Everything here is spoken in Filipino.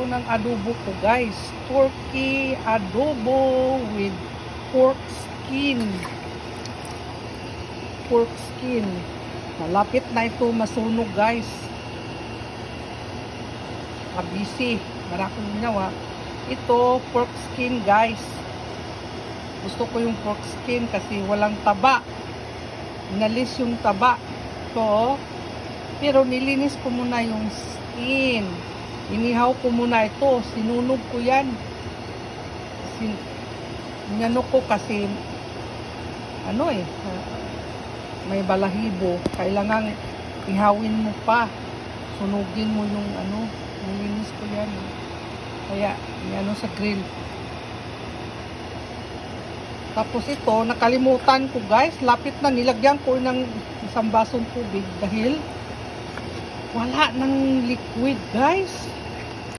ng adobo ko, guys. Turkey adobo with pork skin. Pork skin. Malapit na ito masunog, guys. Kabisi. Maraming ginawa. Ito, pork skin, guys. Gusto ko yung pork skin kasi walang taba. Inalis yung taba. So, pero nilinis ko muna yung skin. Inihaw ko muna ito. Sinunog ko yan. Inano ko kasi may balahibo. Kailangan ihawin mo pa. Sunugin mo yung nilinis ko yan. Kaya, sa grill. Tapos ito, nakalimutan ko, guys. Lapit na, nilagyan ko ng isang basong tubig dahil wala ng liquid, guys.